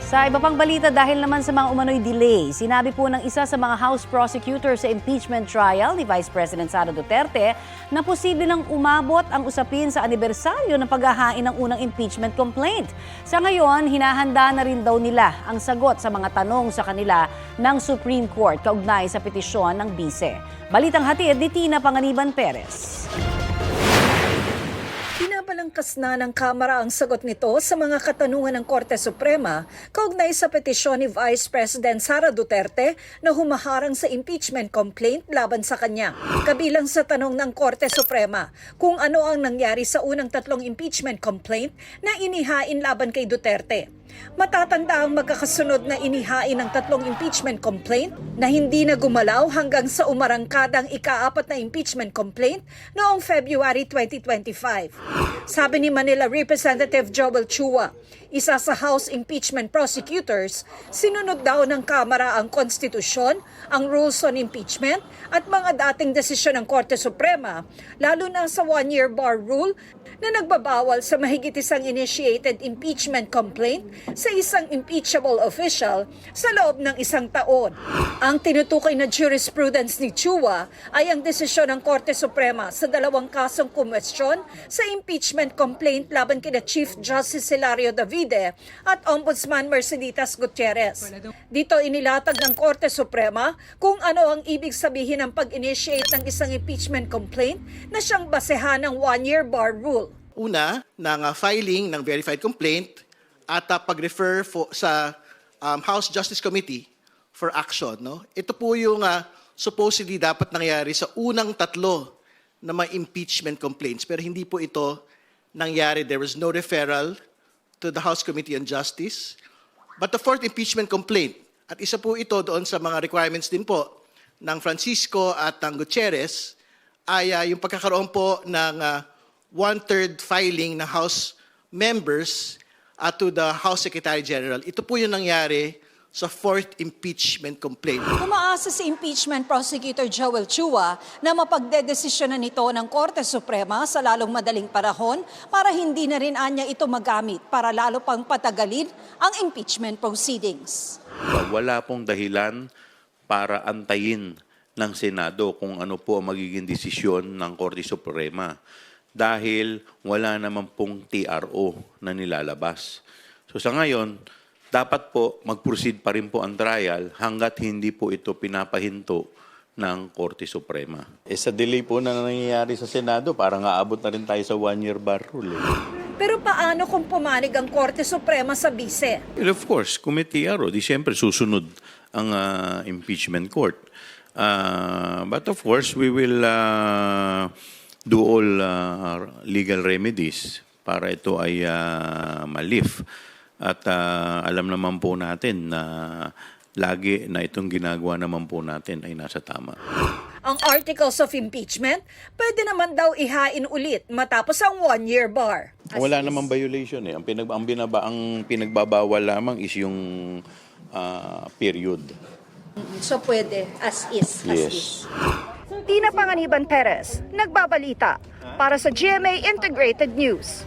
Sa iba pang balita, dahil naman sa mga umano'y delay, sinabi po ng isa sa mga House prosecutor sa impeachment trial ni Vice President Sara Duterte na posible nang umabot ang usapin sa anibersaryo ng paghahain ng unang impeachment complaint. Sa ngayon, hinahanda na rin daw nila ang sagot sa mga tanong sa kanila ng Supreme Court kaugnay sa petisyon ng bise. Balitang hatid ni Tina Panganiban Perez. Pinabalangkas na ng Kamara ang sagot nito sa mga katanungan ng Korte Suprema kaugnay sa petisyon ni Vice President Sara Duterte na humaharang sa impeachment complaint laban sa kanya. Kabilang sa tanong ng Korte Suprema kung ano ang nangyari sa unang 3 impeachment complaint na inihain laban kay Duterte. Matatanda ang magkakasunod na inihain ng 3 impeachment complaint na hindi na gumalaw hanggang sa umarangkadang ika-4 na impeachment complaint noong February 2025. Sabi ni Manila Representative Joel Chua, isa sa House impeachment prosecutors, sinunod daw ng Kamara ang konstitusyon, ang rules on impeachment at mga dating desisyon ng Korte Suprema, lalo na sa 1-year bar rule na nagbabawal sa mahigit isang initiated impeachment complaint sa isang impeachable official sa loob ng 1 taon. Ang tinutukoy na jurisprudence ni Chua ay ang desisyon ng Korte Suprema sa 2 kasong kumwestiyon sa impeachment complaint laban kina Chief Justice Hilario Davide at Ombudsman Merceditas Gutierrez. Dito inilatag ng Korte Suprema kung ano ang ibig sabihin ng pag-initiate ng isang impeachment complaint na siyang basehan ng 1-year bar rule. Una, ng filing ng verified complaint at pag-refer sa House Justice Committee for action. No? Ito po yung supposedly dapat nangyari sa unang 3 na mga impeachment complaints. Pero hindi po ito nangyari. There was no referral to the House Committee on Justice. But the 4th impeachment complaint, at isa po ito doon sa mga requirements din po ng Francisco at ng Gutierrez, ay yung pagkakaroon po ng 1/3 filing ng House members to the House Secretary General. Ito po yung nangyari sa 4th impeachment complaint. Umaasa si impeachment prosecutor Joel Chua na mapagdedesisyonan nito ng Korte Suprema sa lalong madaling panahon para hindi na rin anya ito magamit para lalo pang patagalin ang impeachment proceedings. Wala pong dahilan para antayin ng Senado kung ano po ang magiging desisyon ng Korte Suprema dahil wala naman pong TRO na nilalabas. So sa ngayon, dapat po mag-proceed pa rin po ang trial hanggat hindi po ito pinapahinto ng Korte Suprema. Sa delay po na nangyayari sa Senado, parang aabot na rin tayo sa 1-year bar rule. Pero paano kung pumanig ang Korte Suprema sa bise? Well, of course, kung may TRO, di siyempre susunod ang impeachment court. But of course, we will do all legal remedies para ito ay ma-lift. At alam naman po natin na lagi na itong ginagawa naman po natin ay nasa tama. Ang articles of impeachment, pwede naman daw ihain ulit matapos ang 1-year bar. Wala namang violation eh. Ang pinagbabawal lamang is yung period. So pwede, as is. Yes. Tina Panganiban Perez, nagbabalita para sa GMA Integrated News.